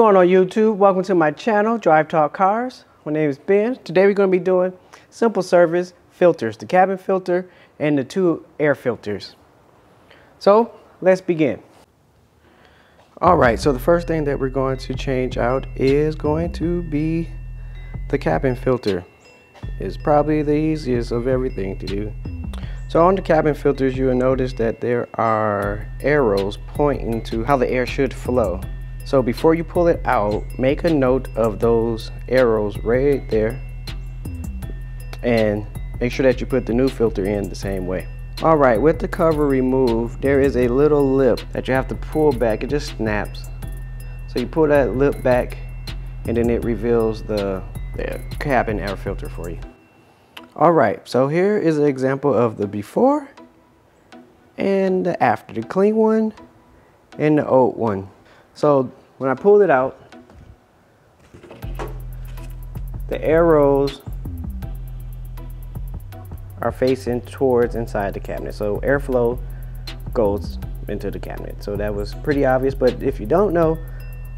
going on YouTube? Welcome to my channel, DriveTalkCars. My name is Ben. Today we're going to be doing simple service filters, the cabin filter and the two air filters. So let's begin. Alright, so the first thing that we're going to change out is going to be the cabin filter. It's probably the easiest of everything to do. So on the cabin filters, you will notice that there are arrows pointing to how the air should flow. So before you pull it out, make a note of those arrows right there and make sure that you put the new filter in the same way. Alright, with the cover removed, there is a little lip that you have to pull back. It just snaps. So you pull that lip back and then it reveals the cabin air filter for you. Alright, so here is an example of the before and the after, the clean one and the old one. So when I pulled it out, the arrows are facing towards inside the cabinet. So airflow goes into the cabinet. So that was pretty obvious, but if you don't know,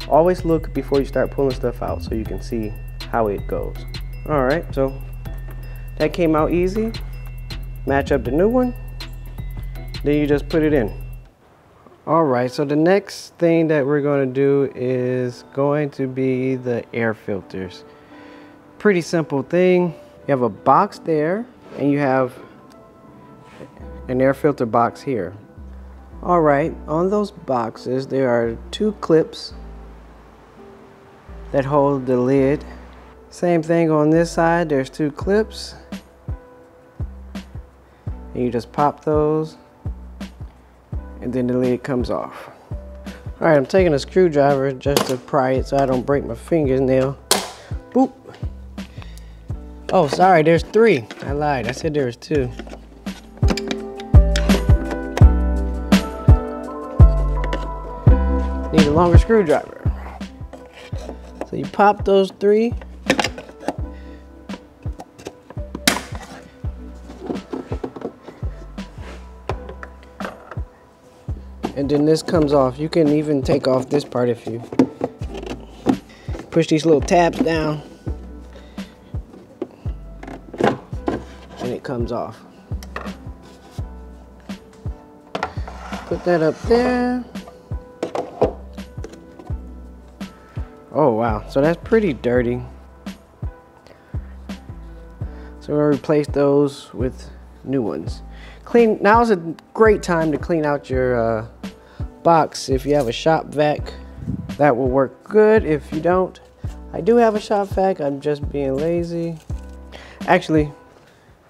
always look before you start pulling stuff out so you can see how it goes. All right, so that came out easy. Match up the new one, then you just put it in. All right, so the next thing that we're going to do is going to be the air filters. Pretty simple thing. You have a box there and you have an air filter box here. All right, on those boxes there are two clips that hold the lid. Same thing on this side, there's two clips. And you just pop those and then the lid comes off. All right, I'm taking a screwdriver just to pry it so I don't break my fingernail. Boop. Oh, sorry, there's three. I lied, I said there was two. Need a longer screwdriver. So you pop those three. And then this comes off. You can even take off this part if you push these little tabs down. And it comes off. Put that up there. Oh wow, so that's pretty dirty. So we'll replace those with new ones. Now is a great time to clean out your box. If you have a shop vac, that will work good. If you don't, I do have a shop vac. I'm just being lazy. Actually,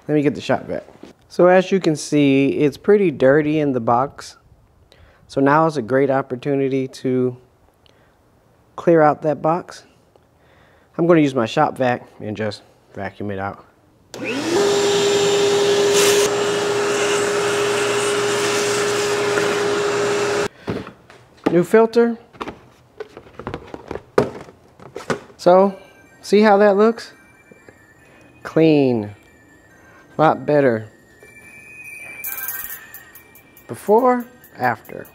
let me get the shop vac. So as you can see, it's pretty dirty in the box. So now is a great opportunity to clear out that box. I'm going to use my shop vac and just vacuum it out. New filter. So, see how that looks? Clean. A lot better. Before, after.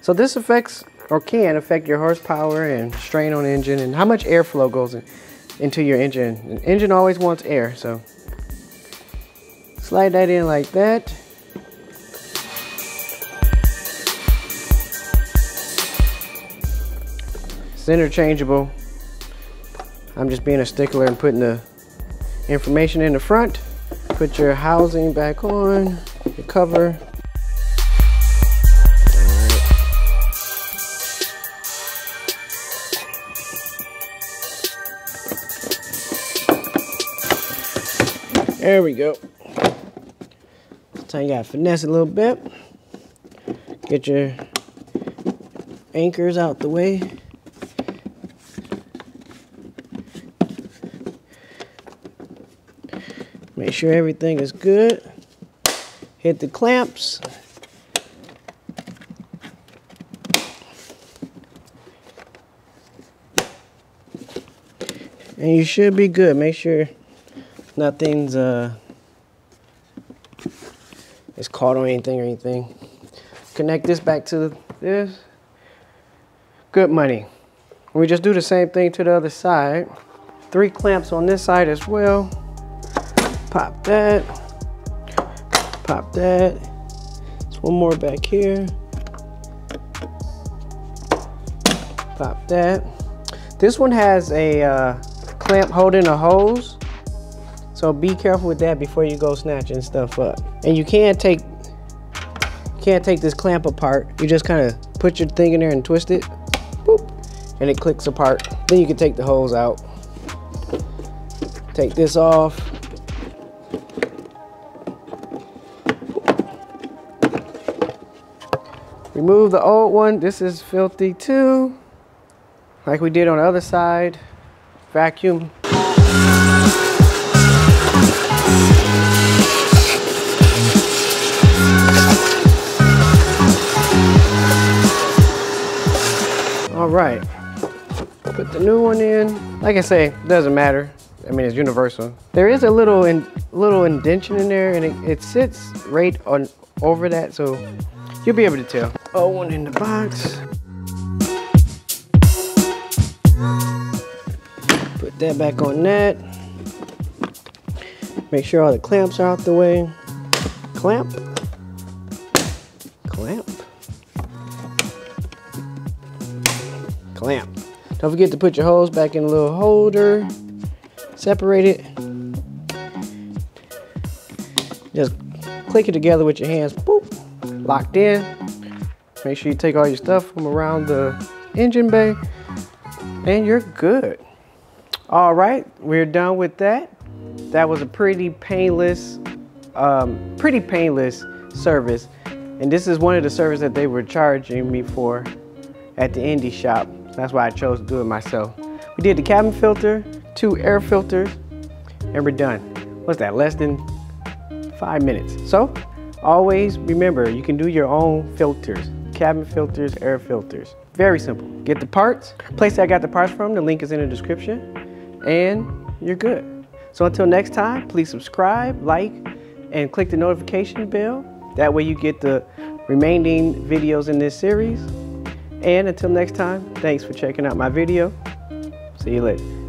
So this affects, or can affect, your horsepower and strain on the engine and how much airflow goes into your engine. An engine always wants air, so slide that in like that. It's interchangeable. I'm just being a stickler and putting the information in the front. Put your housing back on, the cover. There we go. This time you gotta finesse it a little bit. Get your anchors out the way. Make sure everything is good. Hit the clamps. And you should be good. Make sure nothing's is caught on anything or anything. Connect this back to this. Good money. We just do the same thing to the other side. 3 clamps on this side as well. Pop that. Pop that. There's one more back here. Pop that. This one has a clamp holding a hose. So be careful with that before you go snatching stuff up. And you can't take this clamp apart. You just kind of put your thing in there and twist it. Boop, and it clicks apart. Then you can take the hose out. Take this off. Remove the old one. This is filthy too. Like we did on the other side. Vacuum. All right, put the new one in. Like I say, it doesn't matter. I mean, it's universal. There is a little indentation in there, and it sits right on over that, so you'll be able to tell. Oh, one in the box. Put that back on that. Make sure all the clamps are out the way. Clamp. Clamp. Clamp. Don't forget to put your hose back in a little holder. Separate it. Just click it together with your hands. Boop. Locked in. Make sure you take all your stuff from around the engine bay. And you're good. All right, we're done with that. That was a pretty painless service. And this is one of the services that they were charging me for at the indie shop. That's why I chose to do it myself. We did the cabin filter, 2 air filters, and we're done. What's that, less than 5 minutes? So, always remember, you can do your own filters. Cabin filters, air filters. Very simple. Get the parts. Place that I got the parts from, the link is in the description, and you're good. So until next time, please subscribe, like, and click the notification bell. That way you get the remaining videos in this series. And until next time, thanks for checking out my video. See you later.